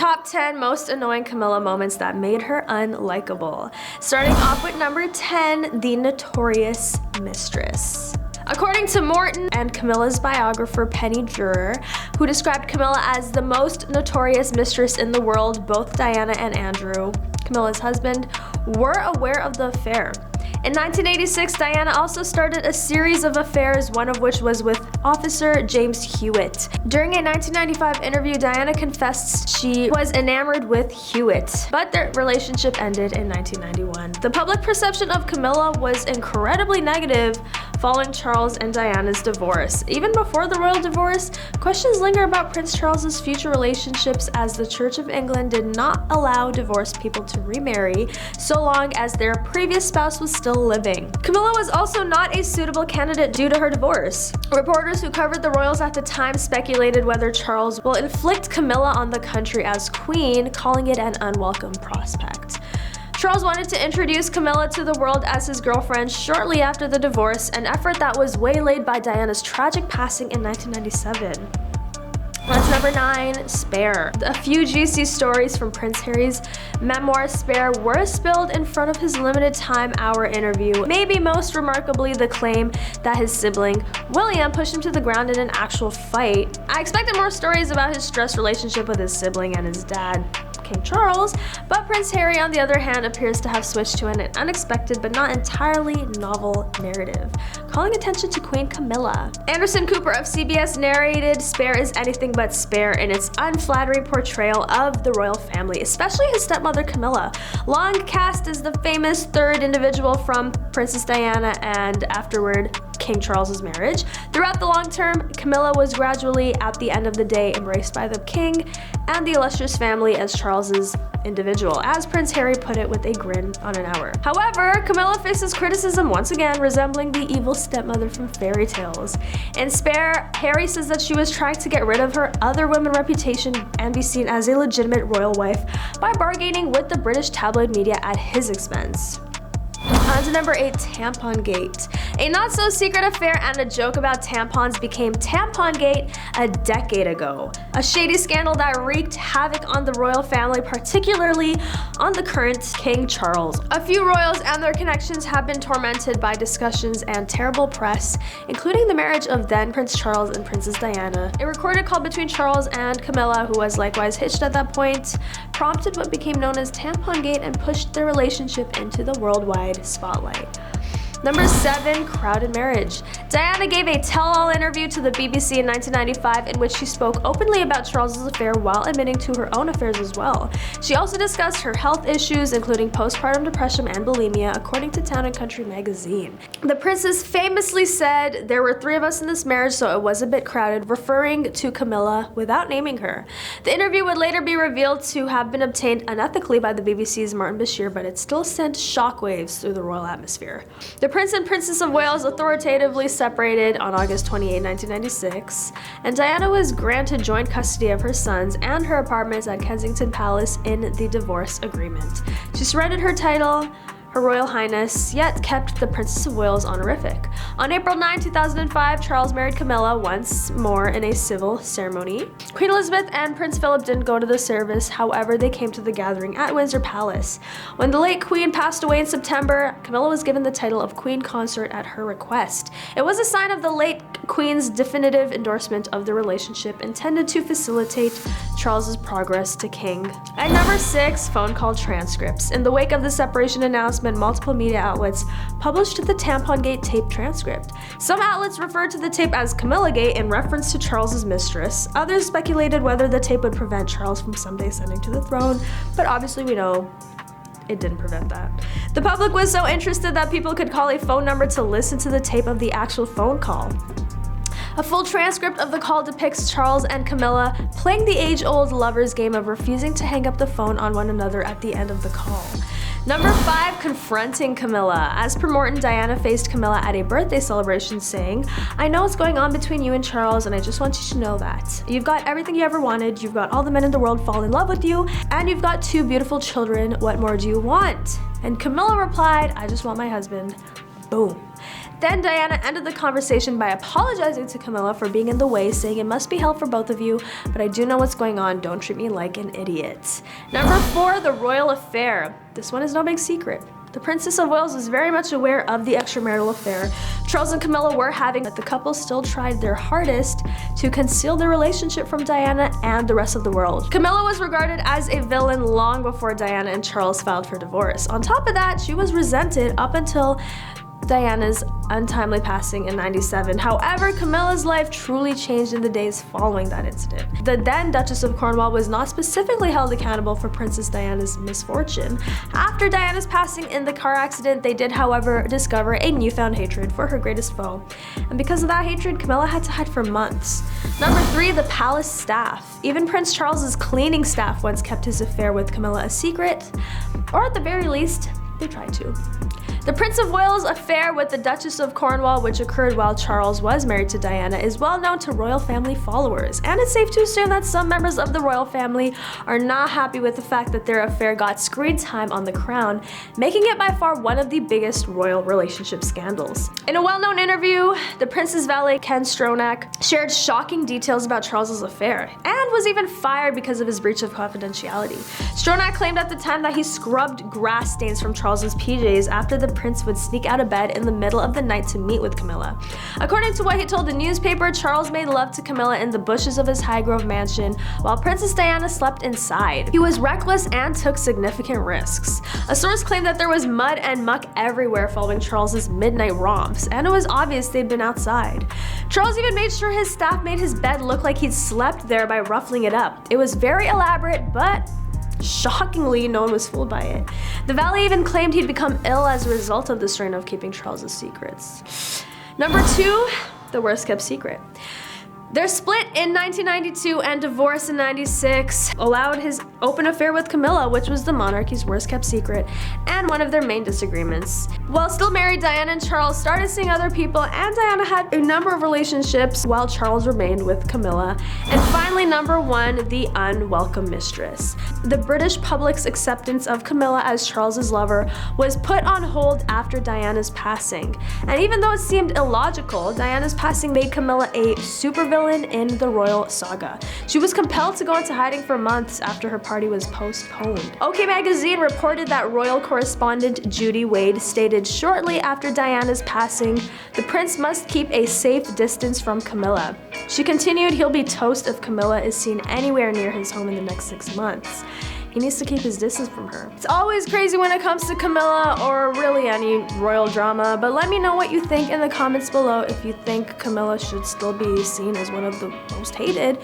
top 10 most annoying Camilla moments that made her unlikable. Starting off with number 10, the Notorious Mistress. According to Morton and Camilla's biographer Penny Juror, who described Camilla as the most notorious mistress in the world, both Diana and Andrew, Camilla's husband, were aware of the affair. In 1986, Diana also started a series of affairs, one of which was with Officer James Hewitt. During a 1995 interview, Diana confessed she was enamored with Hewitt, but their relationship ended in 1991. The public perception of Camilla was incredibly negative following Charles and Diana's divorce. Even before the royal divorce, questions linger about Prince Charles's future relationships, as the Church of England did not allow divorced people to remarry so long as their previous spouse was still living. Camilla was also not a suitable candidate due to her divorce. Reporters who covered the royals at the time speculated whether Charles will inflict Camilla on the country as queen, calling it an unwelcome prospect. Charles wanted to introduce Camilla to the world as his girlfriend shortly after the divorce, an effort that was waylaid by Diana's tragic passing in 1997. That's number 9, Spare. A few juicy stories from Prince Harry's memoir Spare were spilled in front of his limited time hour interview, maybe most remarkably the claim that his sibling, William, pushed him to the ground in an actual fight. I expected more stories about his stressed relationship with his sibling and his dad, King Charles, but Prince Harry, on the other hand, appears to have switched to an unexpected but not entirely novel narrative, calling attention to Queen Camilla. Anderson Cooper of CBS narrated Spare is anything but spare in its unflattering portrayal of the royal family, especially his stepmother Camilla, long cast as the famous third individual from Princess Diana and afterward King Charles's marriage. Throughout the long term, Camilla was gradually, at the end of the day, embraced by the king and the illustrious family as Charles's individual, as Prince Harry put it with a grin on an hour. However, Camilla faces criticism once again, resembling the evil stepmother from fairy tales. In Spare, Harry says that she was trying to get rid of her other women reputation and be seen as a legitimate royal wife by bargaining with the British tabloid media at his expense. On to number 8, Tampon-gate. A not-so-secret affair and a joke about tampons became Tampon-gate a decade ago. A shady scandal that wreaked havoc on the royal family, particularly on the current King Charles. A few royals and their connections have been tormented by discussions and terrible press, including the marriage of then Prince Charles and Princess Diana. A recorded call between Charles and Camilla, who was likewise hitched at that point, prompted what became known as Tampon-gate and pushed their relationship into the worldwide spotlight. Number 7, crowded marriage. Diana gave a tell-all interview to the BBC in 1995 in which she spoke openly about Charles's affair while admitting to her own affairs as well. She also discussed her health issues, including postpartum depression and bulimia, according to Town & Country magazine. The princess famously said, "There were 3 of us in this marriage, so it was a bit crowded," referring to Camilla without naming her. The interview would later be revealed to have been obtained unethically by the BBC's Martin Bashir, but it still sent shockwaves through the royal atmosphere. The Prince and Princess of Wales authoritatively separated on August 28, 1996, and Diana was granted joint custody of her sons and her apartments at Kensington Palace in the divorce agreement. She surrendered her title, Her Royal Highness, yet kept the Princess of Wales honorific. On April 9, 2005, Charles married Camilla once more in a civil ceremony. Queen Elizabeth and Prince Philip didn't go to the service, however, they came to the gathering at Windsor Palace. When the late Queen passed away in September, Camilla was given the title of Queen Consort at her request. It was a sign of the late Queen's definitive endorsement of the relationship, intended to facilitate Charles's progress to king. At number 6, phone call transcripts. In the wake of the separation announcement, multiple media outlets published the Tampon-gate tape transcript. Some outlets referred to the tape as Camilla-gate in reference to Charles's mistress. Others speculated whether the tape would prevent Charles from someday ascending to the throne, but obviously we know it didn't prevent that. The public was so interested that people could call a phone number to listen to the tape of the actual phone call. A full transcript of the call depicts Charles and Camilla playing the age-old lovers' game of refusing to hang up the phone on one another at the end of the call. Number 5, confronting Camilla. As per Morton, Diana faced Camilla at a birthday celebration saying, "I know what's going on between you and Charles, and I just want you to know that. You've got everything you ever wanted, you've got all the men in the world fall in love with you, and you've got 2 beautiful children. What more do you want?" And Camilla replied, "I just want my husband." Boom. Then Diana ended the conversation by apologizing to Camilla for being in the way, saying it must be hell for both of you, but I do know what's going on, don't treat me like an idiot. Number 4, the royal affair. This one is no big secret. The Princess of Wales was very much aware of the extramarital affair Charles and Camilla were having, but the couple still tried their hardest to conceal their relationship from Diana and the rest of the world. Camilla was regarded as a villain long before Diana and Charles filed for divorce. On top of that, she was resented up until Diana's untimely passing in '97. However, Camilla's life truly changed in the days following that incident. The then Duchess of Cornwall was not specifically held accountable for Princess Diana's misfortune. After Diana's passing in the car accident, they did, however, discover a newfound hatred for her greatest foe. And because of that hatred, Camilla had to hide for months. Number 3, the palace staff. Even Prince Charles's cleaning staff once kept his affair with Camilla a secret, or at the very least, they tried to. The Prince of Wales' affair with the Duchess of Cornwall, which occurred while Charles was married to Diana, is well known to royal family followers, and it's safe to assume that some members of the royal family are not happy with the fact that their affair got screen time on the crown, making it by far one of the biggest royal relationship scandals. In a well-known interview, the prince's valet, Ken Stronach, shared shocking details about Charles's affair, and was even fired because of his breach of confidentiality. Stronach claimed at the time that he scrubbed grass stains from Charles's PJs after the prince would sneak out of bed in the middle of the night to meet with Camilla. According to what he told the newspaper, Charles made love to Camilla in the bushes of his Highgrove mansion, while Princess Diana slept inside. He was reckless and took significant risks. A source claimed that there was mud and muck everywhere following Charles's midnight romps, and it was obvious they'd been outside. Charles even made sure his staff made his bed look like he'd slept there by ruffling it up. It was very elaborate, but shockingly, no one was fooled by it. The valet even claimed he'd become ill as a result of the strain of keeping Charles's secrets. Number 2, the worst kept secret. Their split in 1992 and divorce in '96 allowed his open affair with Camilla, which was the monarchy's worst kept secret and one of their main disagreements. While still married, Diana and Charles started seeing other people, and Diana had a number of relationships while Charles remained with Camilla. And finally, number 1, the unwelcome mistress. The British public's acceptance of Camilla as Charles's lover was put on hold after Diana's passing. And even though it seemed illogical, Diana's passing made Camilla a supervillain in the royal saga. She was compelled to go into hiding for months after her party was postponed. OK Magazine reported that royal correspondent Judy Wade stated shortly after Diana's passing, the prince must keep a safe distance from Camilla. She continued, he'll be toast if Camilla is seen anywhere near his home in the next 6 months. He needs to keep his distance from her. It's always crazy when it comes to Camilla, or really any royal drama, but let me know what you think in the comments below if you think Camilla should still be seen as one of the most hated.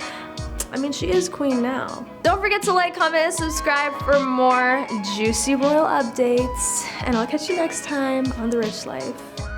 I mean, she is queen now. Don't forget to like, comment, and subscribe for more juicy royal updates, and I'll catch you next time on The Rich Life.